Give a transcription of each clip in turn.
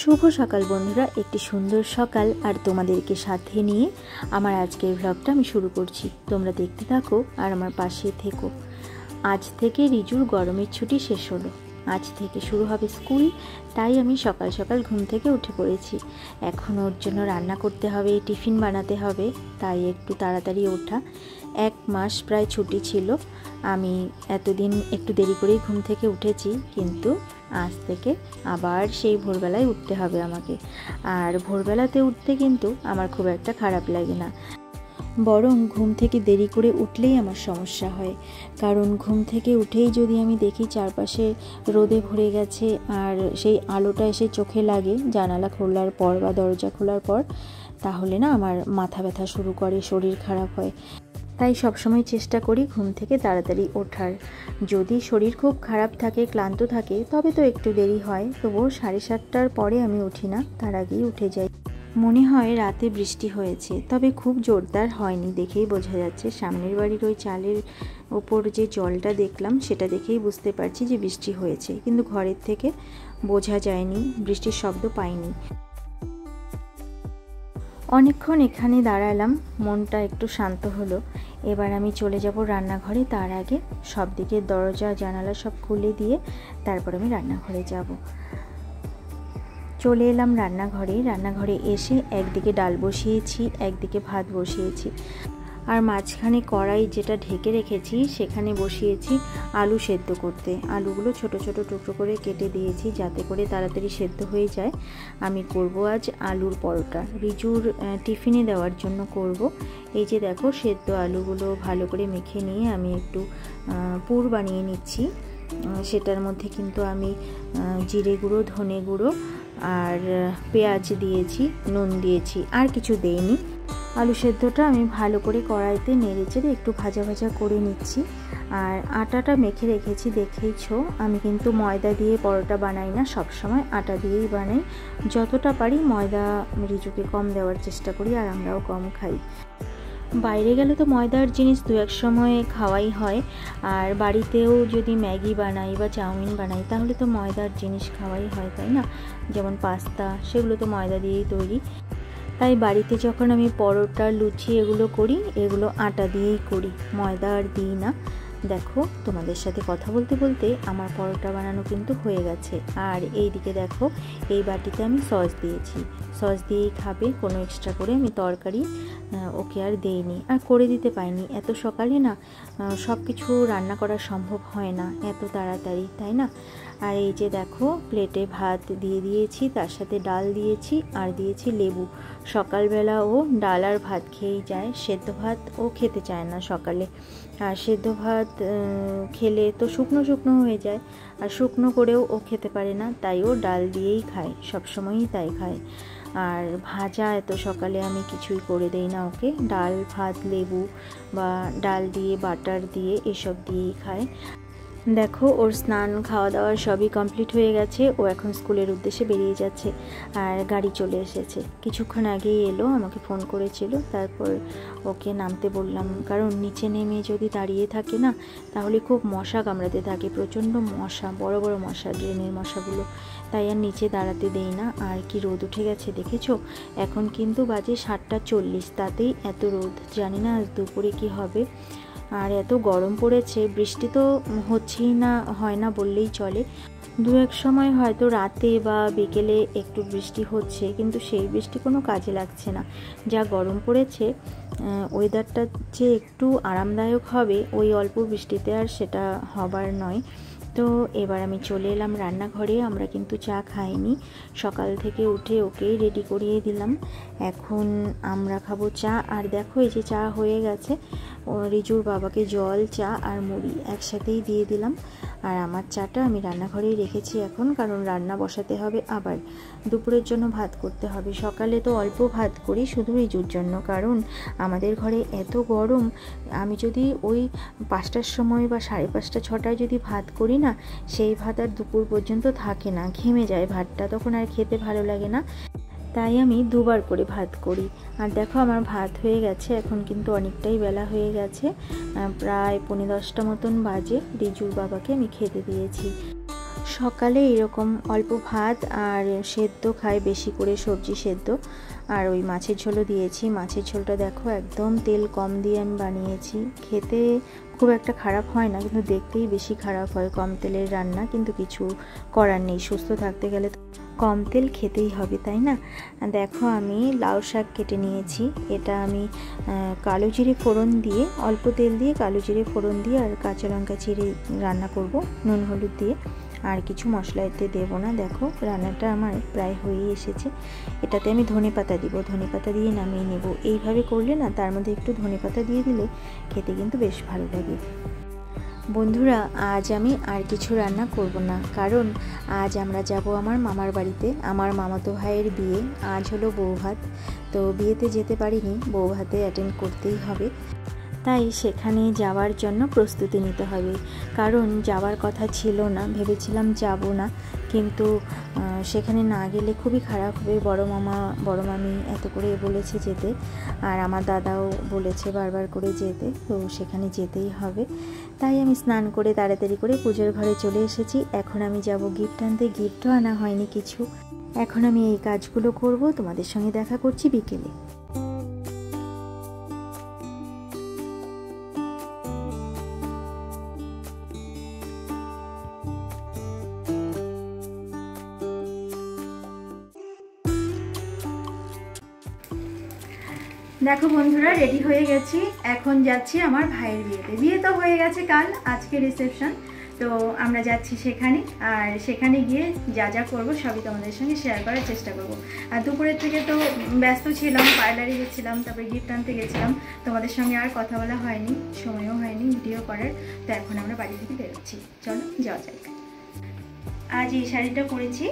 শুভ সকাল বন্ধুরা, একটি সুন্দর সকাল আর তোমাদেরকে সাথে নিয়ে আমার আজকের ভ্লগটা আমি শুরু করছি। তোমরা দেখতে থাকো আর আমার পাশে থেকো। আজ থেকে রিজুর গরমের ছুটি শেষ হলো, আজ থেকে শুরু হবে স্কুল। তাই আমি সকাল সকাল ঘুম থেকে উঠে পড়েছি। এখন ওর জন্য রান্না করতে হবে, টিফিন বানাতে হবে, তাই একটু তাড়াতাড়ি ওঠা। 1 মাস প্রায় ছুটি ছিল, আমি এতদিন একটু দেরি করেই ঘুম থেকে উঠেছি, কিন্তু আজ থেকে আবার সেই ভোরবেলায় উঠতে হবে আমাকে। আর ভোরবেলাতে উঠতে কিন্তু আমার খুব একটা খারাপ লাগে না, বরং ঘুম থেকে দেরি করে উঠলেই আমার সমস্যা হয়। কারণ ঘুম থেকে উঠেই যদি আমি দেখি চারপাশে রোদে ভরে গেছে আর সেই আলোটা এসে চোখে লাগে জানালা খোলার পর বা দরজা খোলার পর, তাহলে না আমার মাথা ব্যথা শুরু করে, শরীর খারাপ হয়। তাই সবসময় চেষ্টা করি ঘুম থেকে তাড়াতাড়ি ওঠার। যদি শরীর খুব খারাপ থাকে, ক্লান্ত থাকে, তবে তো একটু দেরি হয়, তবুও 7:30টার পরে আমি উঠি না, তার আগেই উঠে যাই। মনে হয় রাতে বৃষ্টি হয়েছে, তবে খুব জোরদার হয়নি, দেখেই বোঝা যাচ্ছে। সামনের বাড়ির ওই চালের ওপর যে জলটা দেখলাম, সেটা দেখেই বুঝতে পারছি যে বৃষ্টি হয়েছে, কিন্তু ঘরের থেকে বোঝা যায়নি, বৃষ্টির শব্দ পাইনি। অনেকক্ষণ এখানে দাঁড়ালাম, মনটা একটু শান্ত হলো। এবার আমি চলে যাব রান্নাঘরে। তার আগে সব দিকে দরজা জানালা সব খুলে দিয়ে তারপর আমি রান্নাঘরে যাব। চলে এলাম রান্নাঘরে এসে একদিকে ডাল বসিয়েছি, একদিকে ভাত বসিয়েছি, আর মাঝখানে কড়াই যেটা ঢেকে রেখেছি সেখানে বসিয়েছি আলু সেদ্ধ করতে। আলুগুলো ছোট ছোট টুকরো করে কেটে দিয়েছি যাতে করে তাড়াতাড়ি সেদ্ধ হয়ে যায়। আমি করব আজ আলুর পরোটা, রিজুর টিফিনে দেওয়ার জন্য করব। এই যে দেখো, সেদ্ধ আলুগুলো ভালো করে মেখে নিয়ে আমি একটু পুর বানিয়ে নিচ্ছি। সেটার মধ্যে কিন্তু আমি জিরে গুঁড়ো, ধনে গুঁড়ো আর পেঁয়াজ দিয়েছি, নুন দিয়েছি, আর কিছু দেইনি। আলু সেদ্ধটা আমি ভালো করে কড়াইতে নেড়ে চেড়ে একটু ভাজা ভাজা করে নিচ্ছি। আর আটাটা মেখে রেখেছি, দেখেইছো। আমি কিন্তু ময়দা দিয়ে পরোটা বানাই না, সবসময় আটা দিয়েই বানাই। যতটা পারি ময়দা রিজুকে কম দেওয়ার চেষ্টা করি, আর আমরাও কম খাই। বাইরে গেলে তো ময়দার জিনিস দু এক সময় খাওয়াই হয়, আর বাড়িতেও যদি ম্যাগি বানাই বা চাউমিন বানাই তাহলে তো ময়দার জিনিস খাওয়াই হয়, তাই না? যেমন পাস্তা, সেগুলো তো ময়দা দিয়েই তৈরি। তাই বাড়িতে যখন আমি পরোটা, লুচি এগুলো করি, এগুলো আটা দিয়েই করি, ময়দা আর দিই না। দেখো, তোমাদের সাথে কথা বলতে বলতে আমার পরোটা বানানো কিন্তু হয়ে গেছে। আর এই দিকে দেখো, এই বাটিতে আমি সস দিয়েছি, সস দিয়েই খাবে, কোনো এক্সট্রা করে আমি তরকারি ওকে আর দেইনি, আর করে দিতে পারিনি। এত সকালে না সব কিছু রান্না করা সম্ভব হয় না এত তাড়াতাড়ি, তাই না? আর এই যে দেখো, প্লেটে ভাত দিয়ে দিয়েছি, তার সাথে ডাল দিয়েছি আর দিয়েছি লেবু। সকালবেলা ও ডাল আর ভাত খেয়েই যায়, সেদ্ধ ভাত ও খেতে চায় না সকালে। আর সেদ্ধ ভাত খেলে তো শুকনো শুকনো হয়ে যায়, আর শুকনো করেও ও খেতে পারে না, তাই ও ডাল দিয়েই খায়, সবসময়ই তাই খায়। আর ভাজা এত সকালে আমি কিছুই করে দেই না ওকে, ডাল, ভাত, লেবু বা ডাল দিয়ে বাটার দিয়ে এসব দিয়েই খায়। দেখো, ওর স্নান, খাওয়া দাওয়া সবই কমপ্লিট হয়ে গেছে, ও এখন স্কুলের উদ্দেশ্যে বেরিয়ে যাচ্ছে। আর গাড়ি চলে এসেছে, কিছুক্ষণ আগেই এলো, আমাকে ফোন করেছিল, তারপর ওকে নামতে বললাম। কারণ নিচে নেমে যদি দাঁড়িয়ে থাকে না, তাহলে খুব মশা কামড়াতে থাকে, প্রচণ্ড মশা, বড় বড় মশা, ড্রেনের মশাগুলো, তাই আর নিচে দাঁড়াতে দেই না। আর কি রোদ উঠে গেছে দেখেছো, এখন কিন্তু বাজে 7:40, তাতেই এত রোদ। জানি না আজ দুপুরে কি হবে। আর এত গরম পড়েছে, বৃষ্টি তো হচ্ছেই না, হয় না বললেই চলে। দু এক সময় হয়তো রাতে বা বিকেলে একটু বৃষ্টি হচ্ছে, কিন্তু সেই বৃষ্টি কোনো কাজে লাগছে না। যা গরম পড়েছে, ওয়েদারটা যে একটু আরামদায়ক হবে ওই অল্প বৃষ্টিতে, আর সেটা হবার নয়। তো এবার আমি চলে এলাম রান্নাঘরে। আমরা কিন্তু চা খাইনি, সকাল থেকে উঠে ওকেই রেডি করিয়ে দিলাম। এখন আমরা খাবো চা। আর দেখো, এই যে চা হয়ে গেছে, রিজুর বাবাকে জল, চা আর মুড়ি একসাথেই দিয়ে দিলাম। আর আমার চাটা আমি রান্নাঘরেই রেখেছি এখন, কারণ রান্না বসাতে হবে, আবার দুপুরের জন্য ভাত করতে হবে। সকালে তো অল্প ভাত করি শুধু রিজুর জন্য, কারণ আমাদের ঘরে এত গরম। আমি যদি ওই 5টার সময় বা 5:30, 6টায় যদি ভাত করি না, সেই ভাত আর দুপুর পর্যন্ত থাকে না, ঘেমে যায় ভাতটা, তখন আর খেতে ভালো লাগে না। তাই আমি দুবার করে ভাত করি। আর দেখো, আমার ভাত হয়ে গেছে, এখন কিন্তু অনেকটাই বেলা হয়ে গেছে, প্রায় 9:45 মতন বাজে। রিজুর বাবাকে আমি খেতে দিয়েছি। সকালে এরকম অল্প ভাত আর সেদ্ধ খাই, বেশি করে সবজি সেদ্ধ, আর ওই মাছের ঝোলও দিয়েছি। মাছের ঝোলটা দেখো একদম তেল কম দিয়ে আমি বানিয়েছি। খেতে খুব একটা খারাপ হয় না, কিন্তু দেখতেই বেশি খারাপ হয় কম তেলের রান্না, কিন্তু কিছু করার নেই, সুস্থ থাকতে গেলে কম তেল খেতেই হবে, তাই না? দেখো আমি লাউ শাক কেটে নিয়েছি। এটা আমি কালো জিরে ফোড়ন দিয়ে, অল্প তেল দিয়ে কালো জিরে ফোড়ন দিয়ে আর কাঁচা লঙ্কা চিড়ে রান্না করব, নুন হলুদ দিয়ে, আর কিছু মশলা এতে দেবো না। দেখো রান্নাটা আমার প্রায় হয়েই এসেছে। এটাতে আমি ধনেপাতা দিব, ধনেপাতা দিয়ে নামিয়ে নেব। এইভাবে করলে না, তার মধ্যে একটু ধনেপাতা দিয়ে দিলে খেতে কিন্তু বেশ ভালো লাগে। বন্ধুরা, আজ আমি আর কিছু রান্না করব না, কারণ আজ আমরা যাব আমার মামার বাড়িতে। আমার মামাতো ভাইয়ের বিয়ে, আজ হলো বৌভাত। তো বিয়েতে যেতে পারিনি, বৌভাতে অ্যাটেন্ড করতেই হবে, তাই সেখানে যাওয়ার জন্য প্রস্তুতি নিতে হবে। কারণ যাওয়ার কথা ছিল না, ভেবেছিলাম যাব না, কিন্তু সেখানে না গেলে খুবই খারাপ হবে। বড় মামা বড় মামি এত করে বলেছে যেতে, আর আমার দাদাও বলেছে বারবার করে যেতে, তো সেখানে যেতেই হবে। তাই আমি স্নান করে তাড়াতাড়ি করে পুজোর ঘরে চলে এসেছি। এখন আমি যাব গিফট আনতে, গিফটও আনা হয়নি কিছু। এখন আমি এই কাজগুলো করব, তোমাদের সঙ্গে দেখা করছি বিকেলে। দেখো বন্ধুরা, রেডি হয়ে গেছি, এখন যাচ্ছি আমার ভাইয়ের বিয়েতে। বিয়ে তো হয়ে গেছে কাল, আজকে রিসেপশন, তো আমরা যাচ্ছি সেখানে। আর সেখানে গিয়ে যা যা করবো সবই তোমাদের সঙ্গে শেয়ার করার চেষ্টা করব। আর দুপুরের থেকে তো ব্যস্ত ছিলাম, পার্লারে গেছিলাম, তারপরে গিফট আনতে গেছিলাম, তোমাদের সঙ্গে আর কথা বলা হয়নি, সময়ও হয়নি ভিডিও করার। তো এখন আমরা বাড়ি থেকে বেরোচ্ছি, চলো যাওয়া যাক। আজ এই শাড়িটা পরেছি।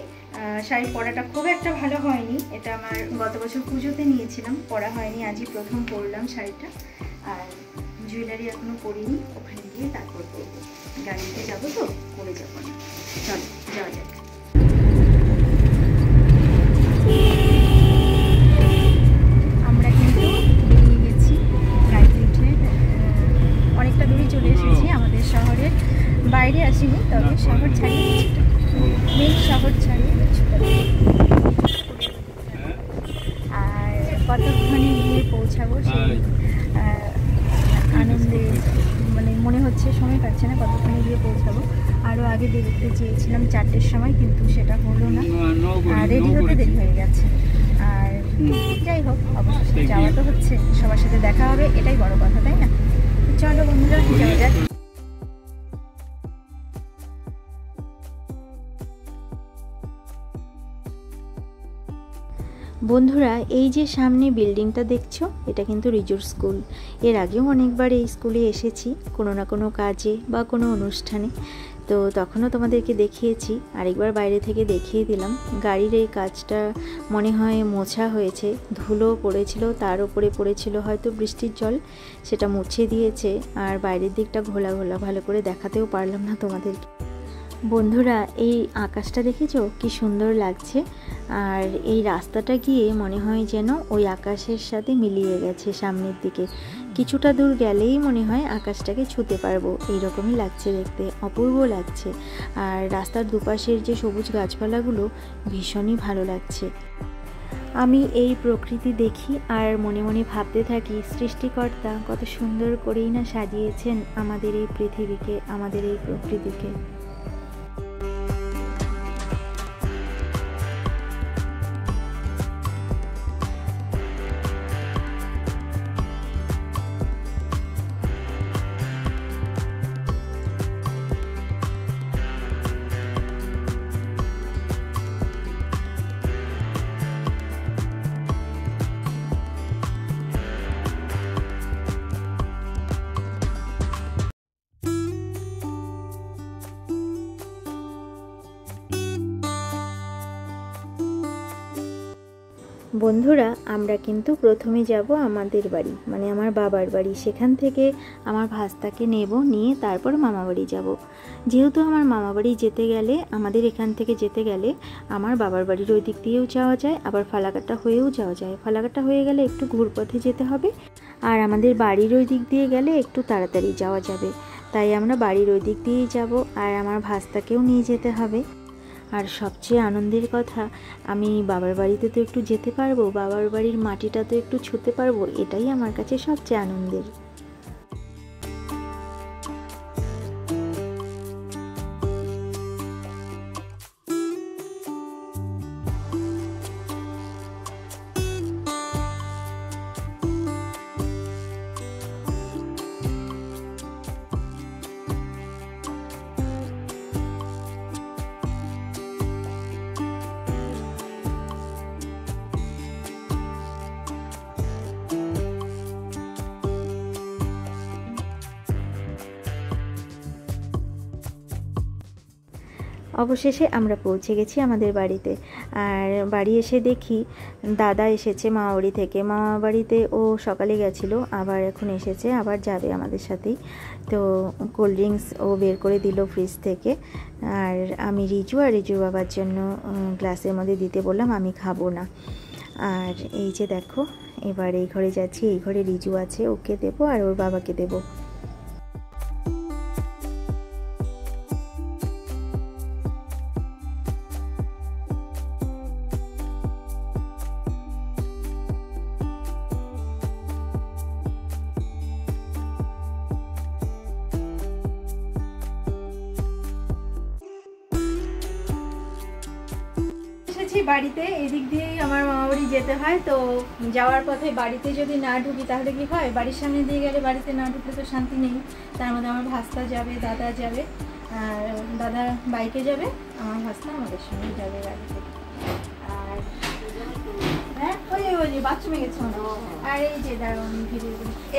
শাড়ি পরাটা খুব একটা ভালো হয়নি, এটা আমার গত বছর পুজোতে নিয়েছিলাম, পরা হয়নি, আজই প্রথম পরলাম শাড়িটা। আর জুয়েলারি এখনো পরিনি, ওখানে গিয়ে তারপর করবো। গাড়িতে যাবো তো, করে যাবো না, চলো যাওয়া যাক। আমরা কিন্তু বেরিয়ে গেছি, গাড়িতে উঠে অনেকটা দূরে চলে এসেছি। আমাদের শহরের বাইরে আসিনি, তবে শহর ছাড়িয়ে, মেন শহর ছাড়িয়ে, আর কতক্ষণে গিয়ে পৌঁছাবো সেই আনন্দে, মানে মনে হচ্ছে সময় পাচ্ছে না কতক্ষণে গিয়ে পৌঁছাবো। আরও আগে বেরোতে চেয়েছিলাম 4টের সময়, কিন্তু সেটা হলো না, আর রেডি হতে দেরি হয়ে গেছে। আর যাই হোক, অবশ্যই যাওয়া তো হচ্ছে, সবার সাথে দেখা হবে, এটাই বড় কথা, তাই না? চলো বন্ধুরা যাওয়া যাক। বন্ধুরা, এই যে সামনে বিল্ডিংটা দেখছো, এটা কিন্তু রিজোর্ট স্কুল। এর আগেও অনেকবার এই স্কুলে এসেছি, কোনো না কোনো কাজে বা কোনো অনুষ্ঠানে, তো তখনও তোমাদেরকে দেখিয়েছি, আরেকবার বাইরে থেকে দেখিয়ে দিলাম। গাড়ির এই কাজটা মনে হয় মোছা হয়েছে, ধুলো পড়েছিল, তার উপরে পড়েছিল হয়তো বৃষ্টির জল, সেটা মুছে দিয়েছে। আর বাইরের দিকটা ঘোলা ঘোলা, ভালো করে দেখাতেও পারলাম না তোমাদেরকে। বন্ধুরা, এই আকাশটা দেখেছো কি সুন্দর লাগছে, আর এই রাস্তাটা গিয়ে মনে হয় যেন ওই আকাশের সাথে মিলিয়ে গেছে। সামনের দিকে কিছুটা দূর গেলেই মনে হয় আকাশটাকে ছুঁতে পারবো, এইরকমই লাগছে দেখতে, অপূর্ব লাগছে। আর রাস্তার দুপাশের যে সবুজ গাছপালাগুলো ভীষণই ভালো লাগছে। আমি এই প্রকৃতি দেখি আর মনে মনে ভাবতে থাকি, সৃষ্টিকর্তা কত সুন্দর করেই না সাজিয়েছেন আমাদের এই পৃথিবীকে, আমাদের এই প্রকৃতিকে। বন্ধুরা, আমরা কিন্তু প্রথমে যাব আমাদের বাড়ি, মানে আমার বাবার বাড়ি। সেখান থেকে আমার ভাস্তাকে নেব, নিয়ে তারপর মামা বাড়ি যাব। যেহেতু আমার মামা বাড়ি যেতে গেলে, আমাদের এখান থেকে যেতে গেলে আমার বাবার বাড়ির ওই দিক দিয়েও যাওয়া যায়, আবার ফালাকাটা হয়েও যাওয়া যায়। ফালাকাটা হয়ে গেলে একটু ঘুরপথে যেতে হবে, আর আমাদের বাড়ির ওই দিক দিয়ে গেলে একটু তাড়াতাড়ি যাওয়া যাবে। তাই আমরা বাড়ির ওই দিক দিয়েই যাব, আর আমার ভাস্তাকেও নিয়ে যেতে হবে। আর সবচেয়ে আনন্দের কথা, আমি বাবার বাড়িতে তো একটু যেতে পারবো, বাবার বাড়ির মাটিটা তো একটু ছুঁতে পারবো, এটাই আমার কাছে সবচেয়ে আনন্দের। অবশেষে আমরা পৌঁছে গেছি আমাদের বাড়িতে। আর বাড়ি এসে দেখি দাদা এসেছে মামাবাড়ি থেকে। মামাবাড়িতে ও সকালে গেছিলো, আবার এখন এসেছে, আবার যাবে আমাদের সাথেই। তো কোল্ড ড্রিঙ্কস ও বের করে দিল ফ্রিজ থেকে। আর আমি রিজু আর রিজুর বাবার জন্য গ্লাসের মধ্যে দিতে বললাম, আমি খাবো না। আর এই যে দেখো, এবার এই ঘরে যাচ্ছি, এই ঘরে রিজু আছে, ওকে দেবো আর ওর বাবাকে দেবো। বাড়িতে এদিক দিয়েই আমার মামাবাড়ি যেতে হয়, তো যাওয়ার পথে বাড়িতে যদি না ঢুকি তাহলে কি হয়, বাড়ির সামনে দিয়ে গেলে বাড়িতে না ঢুকলে তো শান্তি নেই। তার মধ্যে আমার ভাস্তা যাবে, দাদা যাবে, আর দাদা বাইকে যাবে, আমার ভাস্তা আমাদের সঙ্গে যাবে গাড়িতে। আর হ্যাঁ, ওই বাথরুমে গেছে। আর এই যে দাঁড়ান ভিডিও,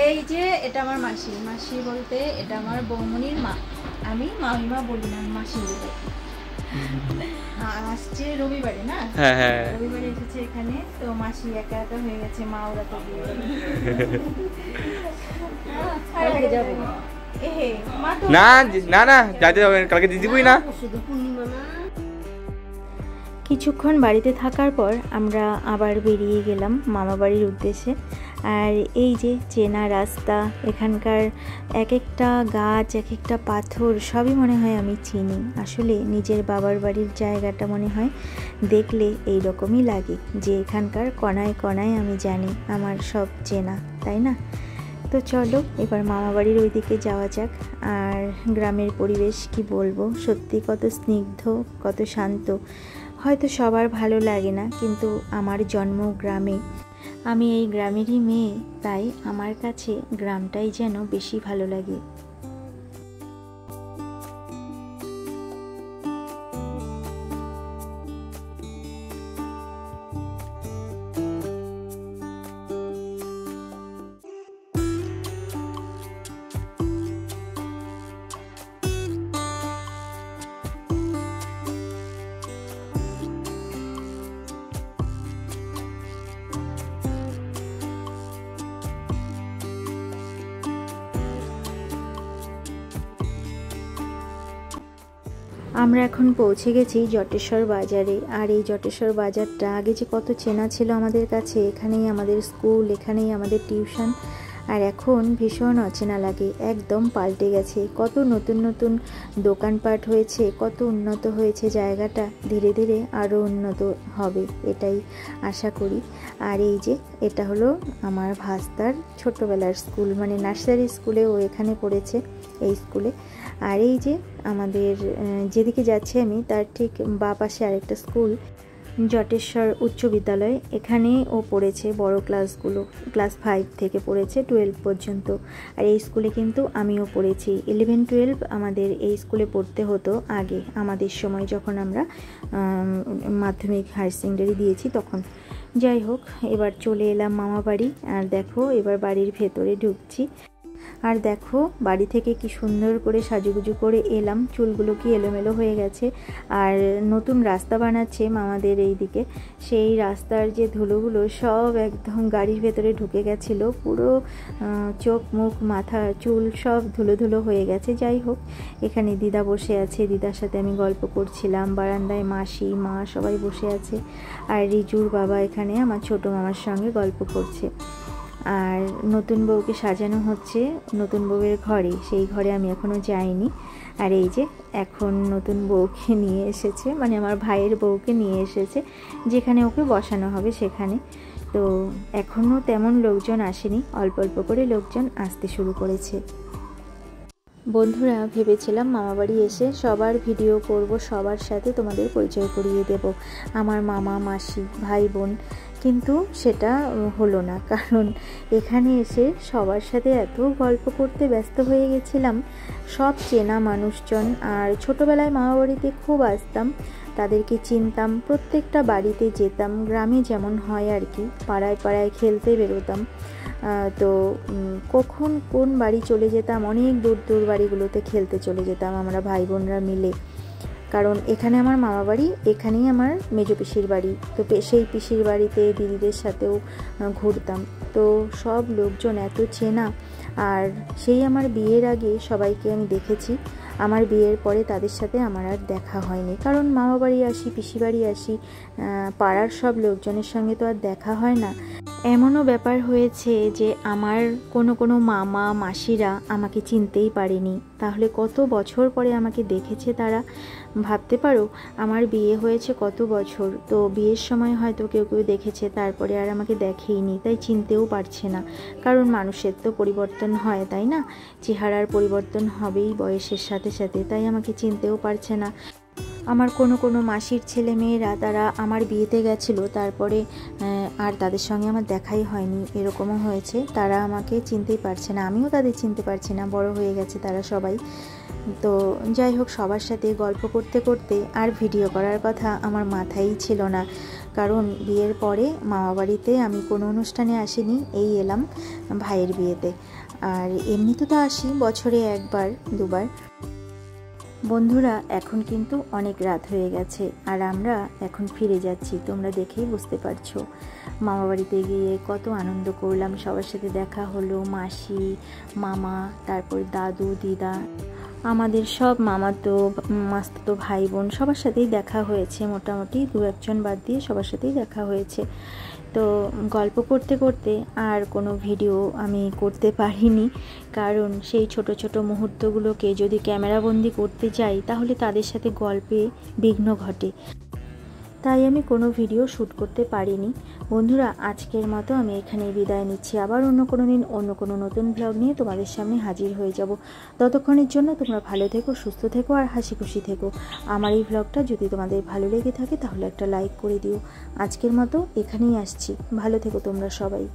এই যে এটা আমার মাসি। মাসি বলতে এটা আমার বৌমনির মা, আমি মামিমা বলি না, মাসি বলি। আসছে রবিবারে না, রবিবারে এসেছে এখানে, তো মাসি একা একা হয়ে গেছে, মা ওরা তো না না না যাইতে হবে, কালকে দিদিবই না। কিছুক্ষণ বাড়িতে থাকার পর আমরা আবার বেরিয়ে গেলাম মামাবাড়ির উদ্দেশ্যে। আর এই যে চেনা রাস্তা, এখানকার এক একটা গাছ, এক একটা পাথর সবই মনে হয় আমি চিনি। আসলে নিজের বাবার বাড়ির জায়গাটা মনে হয় দেখলে এই রকমই লাগে, যে এখানকার কণায় কণায় আমি জানি, আমার সব চেনা, তাই না? তো চলো এবার মামাবাড়ির ওই দিকে যাওয়া যাক। আর গ্রামের পরিবেশ কি বলবো, সত্যি কত স্নিগ্ধ, কত শান্ত। হয়তো সবার ভালো লাগে না, কিন্তু আমার জন্ম গ্রামে, আমি এই গ্রামেরই মেয়ে, তাই আমার কাছে গ্রামটাই যেন বেশি ভালো লাগে। আমরা এখন পৌঁছে গেছি জটেশ্বর বাজারে। আর এই জটেশ্বর বাজারটা আগে যে কত চেনা ছিল আমাদের কাছে, এখানেই আমাদের স্কুল, এখানেই আমাদের টিউশন, আর এখন ভীষণ অচেনা লাগে, একদম পাল্টে গেছে। কত নতুন নতুন দোকানপাট হয়েছে, কত উন্নত হয়েছে জায়গাটা, ধীরে ধীরে আরও উন্নত হবে এটাই আশা করি। আর এই যে এটা হলো আমার ভাস্তার ছোটোবেলার স্কুল, মানে নার্সারি স্কুলে ও এখানে পড়েছে, এই স্কুলে। আর এই যে আমাদের যেদিকে যাচ্ছি আমি তার ঠিক বাঁ পাশে আরেকটা স্কুল, জটেশ্বর উচ্চ বিদ্যালয়, এখানে ও পড়েছে বড় ক্লাসগুলো, ক্লাস 5 থেকে পড়েছে 12 পর্যন্ত। আর এই স্কুলে কিন্তু আমিও পড়েছি, 11-12 আমাদের এই স্কুলে পড়তে হতো আগে, আমাদের সময় যখন আমরা মাধ্যমিক হায়ার সেকেন্ডারি দিয়েছি তখন। যাই হোক, এবার চলে এলাম মামা বাড়ি। আর দেখো এবার বাড়ির ভেতরে ঢুকছি। আর দেখো বাড়ি থেকে কি সুন্দর করে সাজুগুজু করে এলাম, চুলগুলো কি এলোমেলো হয়ে গেছে। আর নতুন রাস্তা বানাচ্ছে মামাদের এই দিকে, সেই রাস্তার যে ধুলোগুলো সব একদম গাড়ির ভেতরে ঢুকে গেছিলো, পুরো চোখ মুখ মাথা চুল সব ধুলো ধুলো হয়ে গেছে। যাই হোক, এখানে দিদা বসে আছে, দিদার সাথে আমি গল্প করছিলাম, বারান্দায় মাসি মা সবাই বসে আছে। আর রিজুর বাবা এখানে আমার ছোটো মামার সঙ্গে গল্প করছে। আর নতুন বউকে সাজানো হচ্ছে নতুন বউয়ের ঘরে, সেই ঘরে আমি এখনও যাইনি। আর এই যে এখন নতুন বউকে নিয়ে এসেছে, মানে আমার ভাইয়ের বউকে নিয়ে এসেছে, যেখানে ওকে বসানো হবে সেখানে। তো এখনও তেমন লোকজন আসেনি, অল্প অল্প করে লোকজন আসতে শুরু করেছে। বন্ধুরা, ভেবেছিলাম মামাবাড়ি এসে সবার ভিডিও করব, সবার সাথে তোমাদের পরিচয় করিয়ে দেব, আমার মামা মাসি ভাই বোন, কিন্তু সেটা হলো না। কারণ এখানে এসে সবার সাথে এত গল্প করতে ব্যস্ত হয়ে গেছিলাম, সব চেনা মানুষজন। আর ছোটোবেলায় মামাবাড়িতে খুব আসতাম, তাদেরকে চিনতাম, প্রত্যেকটা বাড়িতে যেতাম, গ্রামে যেমন হয় আর কি, পাড়ায় পাড়ায় খেলতে বেরোতাম। তো কখন কোন বাড়ি চলে যেতাম, অনেক দূর দূর বাড়িগুলোতে খেলতে চলে যেতাম আমরা ভাই বোনরা মিলে। কারণ এখানে আমার মামা বাড়ি, এখানেই আমার মেজো পিসির বাড়ি। তো সেই পিসির বাড়িতে দিদিদের সাথেও ঘুরতাম। তো সব লোকজন এত চেনা। আর সেই আমার বিয়ের আগে সবাইকে আমি দেখেছি, আমার বিয়ের পরে তাদের সাথে আমার আর দেখা হয়নি। কারণ মামা বাড়ি আসি, পিসি বাড়ি আসি, পাড়ার সব লোকজনের সঙ্গে তো আর দেখা হয় না। এমনও ব্যাপার হয়েছে যে আমার কোনো মামা মাসিরা আমাকে চিনতেই পারেনি। তাহলে কত বছর পরে আমাকে দেখেছে তারা, ভাবতে পারো। আমার বিয়ে হয়েছে কত বছর, তো বিয়ের সময় হয়তো কেউ কেউ দেখেছে, তারপরে আর আমাকে দেখেইনি, তাই চিনতেও পারছে না। কারণ মানুষের তো পরিবর্তন হয়, তাই না? চেহারার পরিবর্তন হবেই বয়সের সাথে সাথে, তাই আমাকে চিনতেও পারছে না। আমার কোনো মাসির ছেলে মেয়েরা তারা আমার বিয়েতে গেছিলো, তারপরে আর তাদের সঙ্গে আমার দেখাই হয়নি, এরকমও হয়েছে। তারা আমাকে চিনতেই পারছে না, আমিও তাদের চিনতে পারছি না, বড় হয়ে গেছে তারা সবাই। তো যাই হোক, সবার সাথে গল্প করতে করতে আর ভিডিও করার কথা আমার মাথায়ই ছিল না। কারণ বিয়ের পরে মামাবাড়িতে আমি কোনো অনুষ্ঠানে আসিনি, এই এলাম ভাইয়ের বিয়েতে। আর এমনিতে তো আসি বছরে একবার দুবার। বন্ধুরা, এখন কিন্তু অনেক রাত হয়ে গেছে আর আমরা এখন ফিরে যাচ্ছি, তোমরা দেখেই বুঝতে পারছো। মামাবাড়িতে গিয়ে কত আনন্দ করলাম, সবার সাথে দেখা হলো, মাসি মামা, তারপর দাদু দিদা, আমাদের সব মাস্তুতো ভাই বোন সবার সাথেই দেখা হয়েছে। মোটামুটি দু একজন বাদ দিয়ে সবার সাথেই দেখা হয়েছে। তো গল্প করতে করতে আর কোনো ভিডিও আমি করতে পারিনি, কারণ সেই ছোট ছোট মুহূর্তগুলোকে যদি ক্যামেরাবন্দি করতে যাই তাহলে তাদের সাথে গল্পে বিঘ্ন ঘটে, তাই আমি কোনো ভিডিও শ্যুট করতে পারিনি। বন্ধুরা, আজকের মতো আমি এখানেই বিদায় নিচ্ছি। আবার অন্য কোনো দিন অন্য কোনো নতুন ব্লগ নিয়ে তোমাদের সামনে হাজির হয়ে যাব। ততক্ষণের জন্য তোমরা ভালো থেকো, সুস্থ থেকো আর হাসি খুশি থেকো। আমার এই ব্লগটা যদি তোমাদের ভালো লেগে থাকে তাহলে একটা লাইক করে দিও। আজকের মতো এখানেই আসছি, ভালো থেকো তোমরা সবাই।